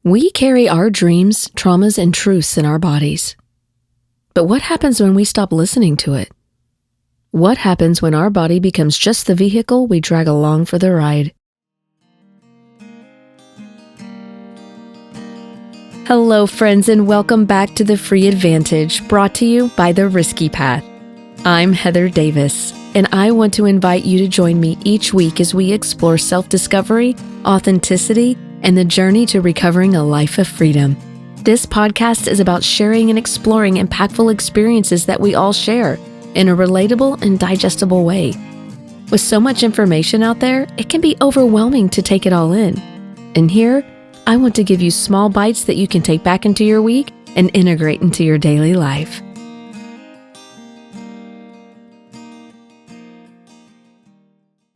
We carry our dreams, traumas, and truths in our bodies. But what happens when we stop listening to it? What happens when our body becomes just the vehicle we drag along for the ride? Hello, friends, and welcome back to The Free Advantage, brought to you by The Risky Path. I'm Heather Davis, and I want to invite you to join me each week as we explore self-discovery, authenticity, and the journey to recovering a life of freedom. This podcast is about sharing and exploring impactful experiences that we all share in a relatable and digestible way. With so much information out there, it can be overwhelming to take it all in. And here, I want to give you small bites that you can take back into your week and integrate into your daily life.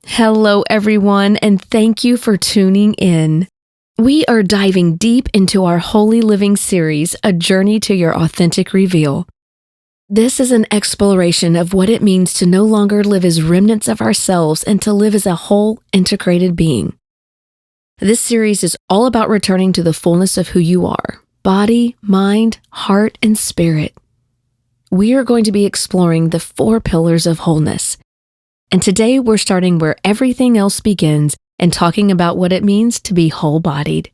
Hello, everyone, and thank you for tuning in. We are diving deep into our Holy Living series, A Journey to Your Authentic Reveal. This is an exploration of what it means to no longer live as remnants of ourselves and to live as a whole, integrated being. This series is all about returning to the fullness of who you are, body, mind, heart, and spirit. We are going to be exploring the 4 pillars of wholeness. And today we're starting where everything else begins and talking about what it means to be whole-bodied.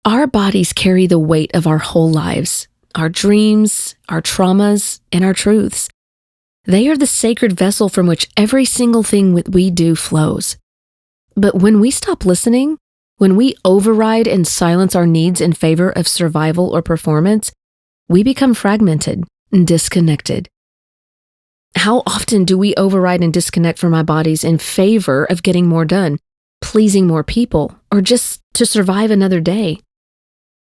Our bodies carry the weight of our whole lives, our dreams, our traumas, and our truths. They are the sacred vessel from which every single thing we do flows. But when we stop listening, when we override and silence our needs in favor of survival or performance, we become fragmented and disconnected. How often do we override and disconnect from our bodies in favor of getting more done, pleasing more people, or just to survive another day?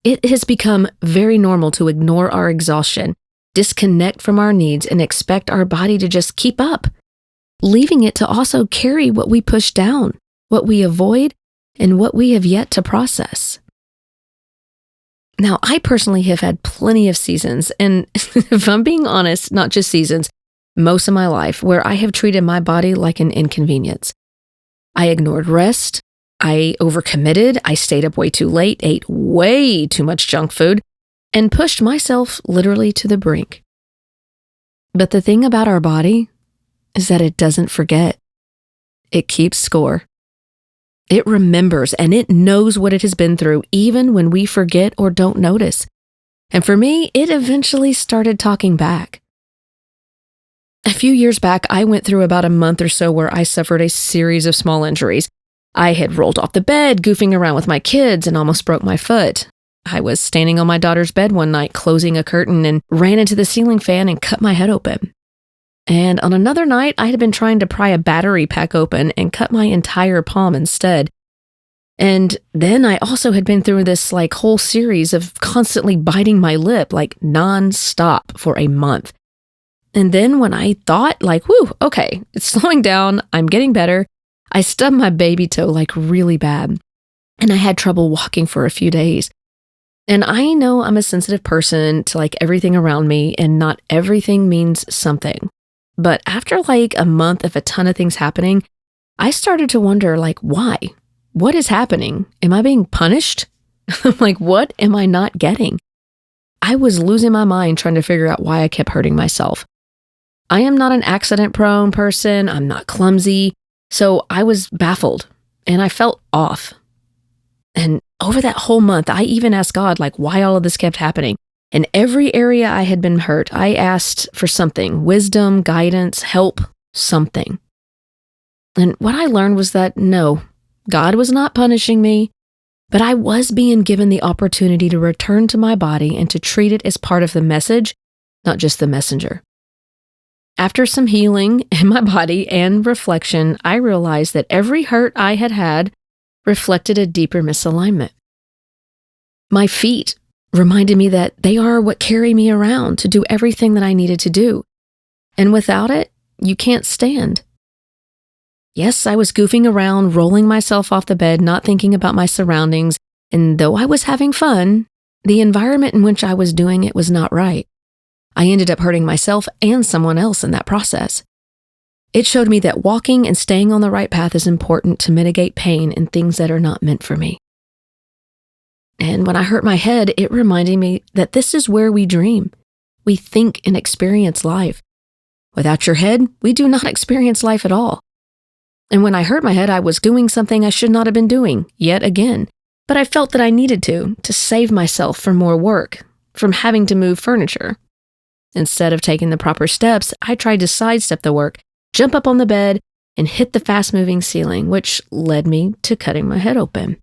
It has become very normal to ignore our exhaustion, disconnect from our needs, and expect our body to just keep up, leaving it to also carry what we push down, what we avoid, and what we have yet to process. Now, I personally have had plenty of seasons, and if I'm being honest, not just seasons, most of my life, where I have treated my body like an inconvenience. I ignored rest, I overcommitted, I stayed up way too late, ate way too much junk food, and pushed myself literally to the brink. But the thing about our body is that it doesn't forget. It keeps score. It remembers and it knows what it has been through, even when we forget or don't notice. And for me, it eventually started talking back. A few years back, I went through about a month or so where I suffered a series of small injuries. I had rolled off the bed, goofing around with my kids, and almost broke my foot. I was standing on my daughter's bed one night, closing a curtain, and ran into the ceiling fan and cut my head open. And on another night, I had been trying to pry a battery pack open and cut my entire palm instead. And then I also had been through this whole series of constantly biting my lip non-stop for a month. And then when I thought whew, okay, it's slowing down, I'm getting better, I stubbed my baby toe really bad. And I had trouble walking for a few days. And I know I'm a sensitive person to everything around me, and not everything means something. But after a month of a ton of things happening, I started to wonder why? What is happening? Am I being punished? What am I not getting? I was losing my mind trying to figure out why I kept hurting myself. I am not an accident-prone person. I'm not clumsy. So I was baffled and I felt off. And over that whole month, I even asked God why all of this kept happening. In every area I had been hurt, I asked for something: wisdom, guidance, help, something. And what I learned was that no, God was not punishing me, but I was being given the opportunity to return to my body and to treat it as part of the message, not just the messenger. After some healing in my body and reflection, I realized that every hurt I had had reflected a deeper misalignment. My feet reminded me that they are what carry me around to do everything that I needed to do. And without it, you can't stand. Yes, I was goofing around, rolling myself off the bed, not thinking about my surroundings, and though I was having fun, the environment in which I was doing it was not right. I ended up hurting myself and someone else in that process. It showed me that walking and staying on the right path is important to mitigate pain in things that are not meant for me. And when I hurt my head, it reminded me that this is where we dream. We think and experience life. Without your head, we do not experience life at all. And when I hurt my head, I was doing something I should not have been doing, yet again. But I felt that I needed to save myself from more work, from having to move furniture. Instead of taking the proper steps, I tried to sidestep the work, jump up on the bed, and hit the fast-moving ceiling, which led me to cutting my head open.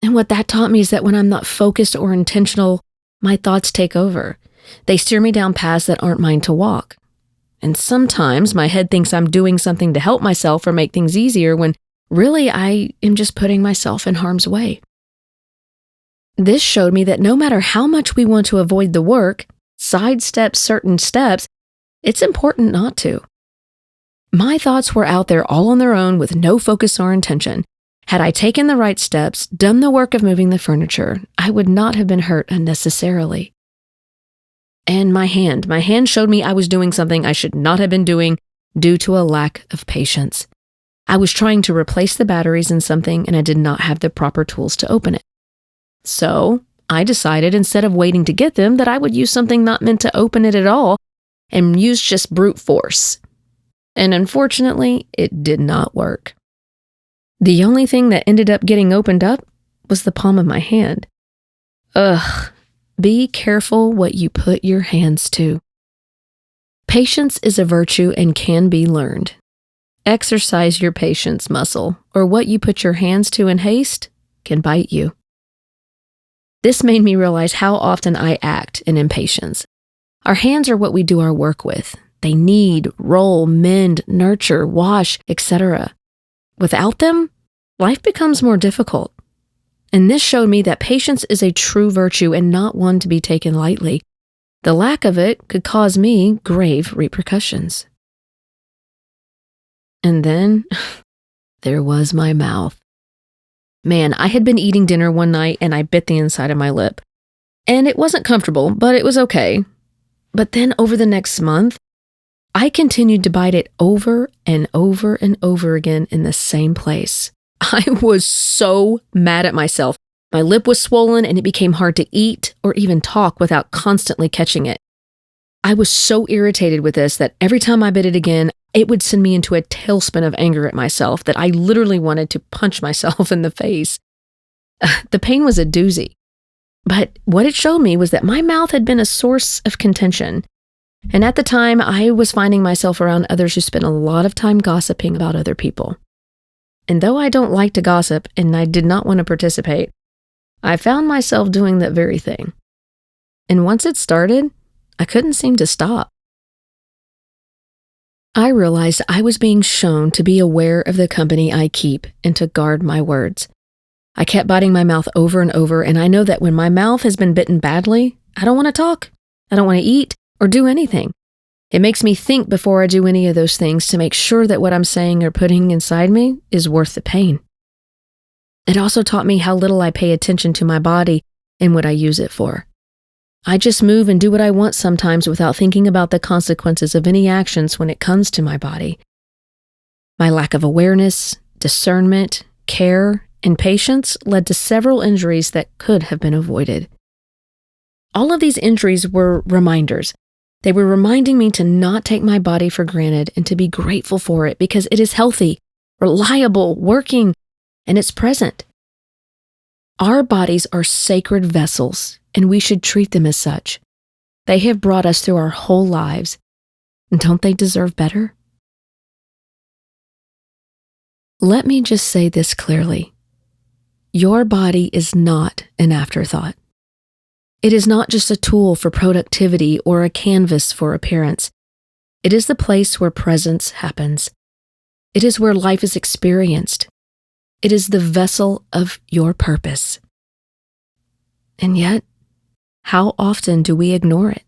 And what that taught me is that when I'm not focused or intentional, my thoughts take over. They steer me down paths that aren't mine to walk. And sometimes my head thinks I'm doing something to help myself or make things easier when really I am just putting myself in harm's way. This showed me that no matter how much we want to avoid the work, sidestep certain steps, it's important not to. My thoughts were out there all on their own with no focus or intention. Had I taken the right steps, done the work of moving the furniture, I would not have been hurt unnecessarily. And my hand showed me I was doing something I should not have been doing due to a lack of patience. I was trying to replace the batteries in something and I did not have the proper tools to open it. So I decided instead of waiting to get them that I would use something not meant to open it at all and use just brute force. And unfortunately, it did not work. The only thing that ended up getting opened up was the palm of my hand. Ugh. Be careful what you put your hands to. Patience is a virtue and can be learned. Exercise your patience muscle, or what you put your hands to in haste can bite you. This made me realize how often I act in impatience. Our hands are what we do our work with. They knead, roll, mend, nurture, wash, etc. Without them, life becomes more difficult. And this showed me that patience is a true virtue and not one to be taken lightly. The lack of it could cause me grave repercussions. And then there was my mouth. Man, I had been eating dinner one night and I bit the inside of my lip. And it wasn't comfortable, but it was okay. But then over the next month, I continued to bite it over and over and over again in the same place. I was so mad at myself. My lip was swollen and it became hard to eat or even talk without constantly catching it. I was so irritated with this that every time I bit it again, it would send me into a tailspin of anger at myself that I literally wanted to punch myself in the face. The pain was a doozy. But what it showed me was that my mouth had been a source of contention. And at the time, I was finding myself around others who spent a lot of time gossiping about other people. And though I don't like to gossip and I did not want to participate, I found myself doing that very thing. And once it started, I couldn't seem to stop. I realized I was being shown to be aware of the company I keep and to guard my words. I kept biting my mouth over and over, and I know that when my mouth has been bitten badly, I don't want to talk, I don't want to eat, or do anything. It makes me think before I do any of those things to make sure that what I'm saying or putting inside me is worth the pain. It also taught me how little I pay attention to my body and what I use it for. I just move and do what I want sometimes without thinking about the consequences of any actions when it comes to my body. My lack of awareness, discernment, care, and patience led to several injuries that could have been avoided. All of these injuries were reminders. They were reminding me to not take my body for granted and to be grateful for it because it is healthy, reliable, working, and it's present. Our bodies are sacred vessels, and we should treat them as such. They have brought us through our whole lives, and don't they deserve better? Let me just say this clearly. Your body is not an afterthought. It is not just a tool for productivity or a canvas for appearance. It is the place where presence happens. It is where life is experienced. It is the vessel of your purpose. And yet, how often do we ignore it,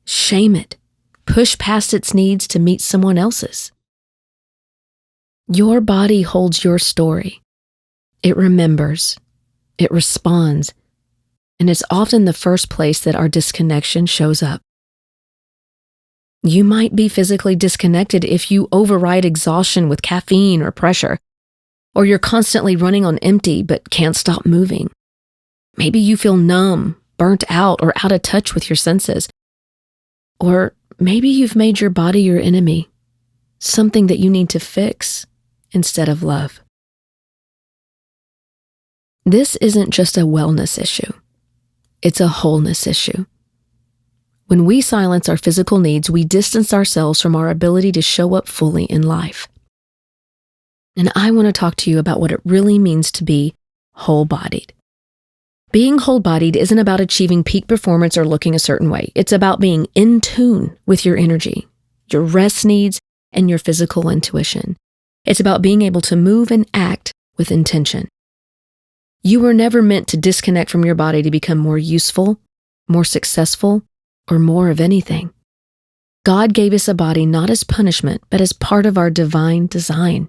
shame it, push past its needs to meet someone else's? Your body holds your story. It remembers. It responds. And it's often the first place that our disconnection shows up. You might be physically disconnected if you override exhaustion with caffeine or pressure, or you're constantly running on empty but can't stop moving. Maybe you feel numb, burnt out, or out of touch with your senses. Or maybe you've made your body your enemy, something that you need to fix instead of love. This isn't just a wellness issue. It's a wholeness issue. When we silence our physical needs, we distance ourselves from our ability to show up fully in life. And I want to talk to you about what it really means to be whole-bodied. Being whole-bodied isn't about achieving peak performance or looking a certain way. It's about being in tune with your energy, your rest needs, and your physical intuition. It's about being able to move and act with intention. You were never meant to disconnect from your body to become more useful, more successful, or more of anything. God gave us a body not as punishment, but as part of our divine design.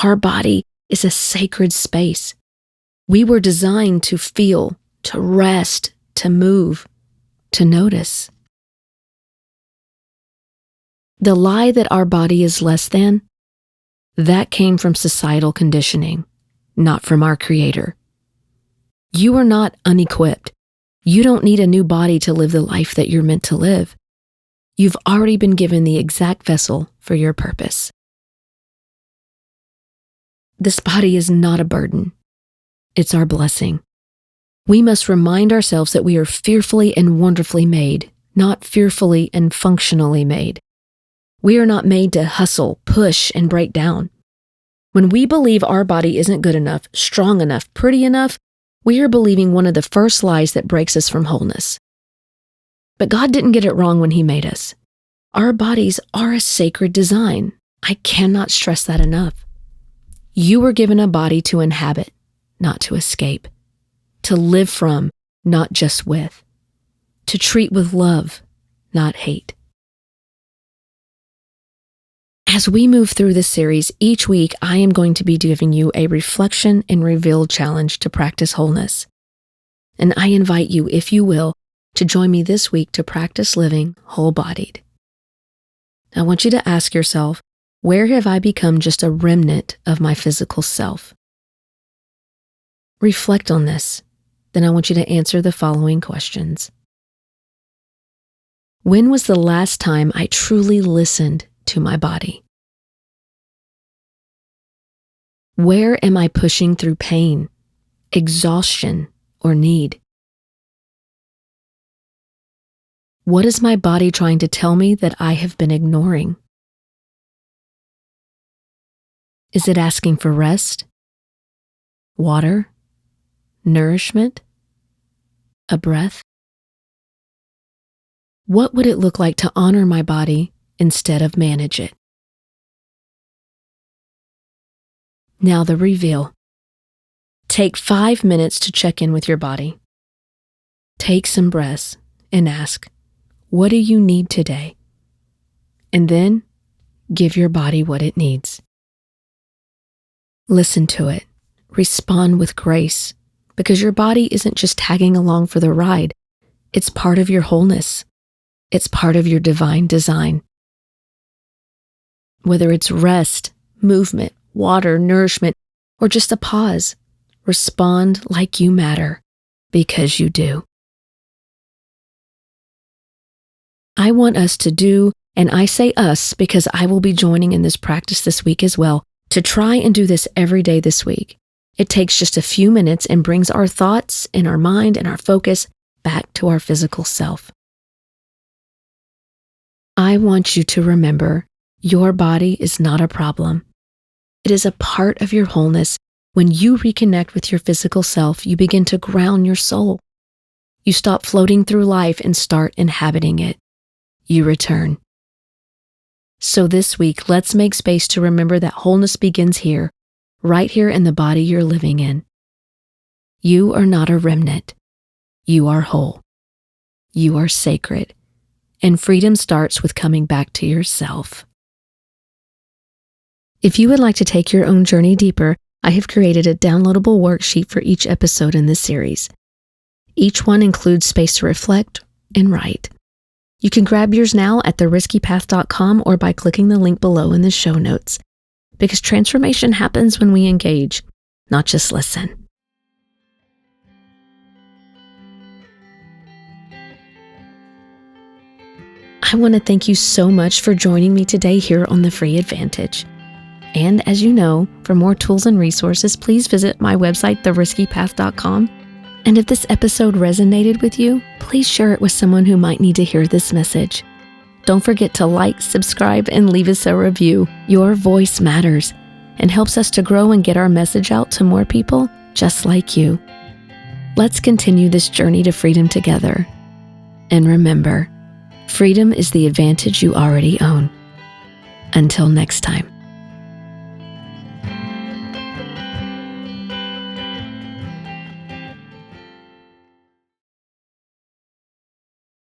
Our body is a sacred space. We were designed to feel, to rest, to move, to notice. The lie that our body is less than, that came from societal conditioning, not from our Creator. You are not unequipped. You don't need a new body to live the life that you're meant to live. You've already been given the exact vessel for your purpose. This body is not a burden. It's our blessing. We must remind ourselves that we are fearfully and wonderfully made, not fearfully and functionally made. We are not made to hustle, push, and break down. When we believe our body isn't good enough, strong enough, pretty enough, we are believing one of the first lies that breaks us from wholeness. But God didn't get it wrong when He made us. Our bodies are a sacred design. I cannot stress that enough. You were given a body to inhabit, not to escape, to live from, not just with, to treat with love, not hate. As we move through this series, each week I am going to be giving you a reflection and reveal challenge to practice wholeness. And I invite you, if you will, to join me this week to practice living whole-bodied. I want you to ask yourself, where have I become just a remnant of my physical self? Reflect on this. Then I want you to answer the following questions. When was the last time I truly listened to my body? Where am I pushing through pain, exhaustion, or need? What is my body trying to tell me that I have been ignoring? Is it asking for rest, water, nourishment, a breath? What would it look like to honor my body instead of manage it? Now the reveal. Take 5 minutes to check in with your body. Take some breaths and ask, what do you need today? And then give your body what it needs. Listen to it. Respond with grace, because your body isn't just tagging along for the ride. It's part of your wholeness. It's part of your divine design. Whether it's rest, movement, water, nourishment, or just a pause, respond like you matter, because you do. I want us to do, and I say us because I will be joining in this practice this week as well, to try and do this every day this week. It takes just a few minutes and brings our thoughts and our mind and our focus back to our physical self. I want you to remember your body is not a problem. It is a part of your wholeness. When you reconnect with your physical self, you begin to ground your soul. You stop floating through life and start inhabiting it. You return. So this week, let's make space to remember that wholeness begins here, right here in the body you're living in. You are not a remnant. You are whole. You are sacred. And freedom starts with coming back to yourself. If you would like to take your own journey deeper, I have created a downloadable worksheet for each episode in this series. Each one includes space to reflect and write. You can grab yours now at theriskypath.com or by clicking the link below in the show notes, because transformation happens when we engage, not just listen. I want to thank you so much for joining me today here on The Free Advantage. And as you know, for more tools and resources, please visit my website, theriskypath.com. And if this episode resonated with you, please share it with someone who might need to hear this message. Don't forget to like, subscribe, and leave us a review. Your voice matters and helps us to grow and get our message out to more people just like you. Let's continue this journey to freedom together. And remember, freedom is the advantage you already own. Until next time.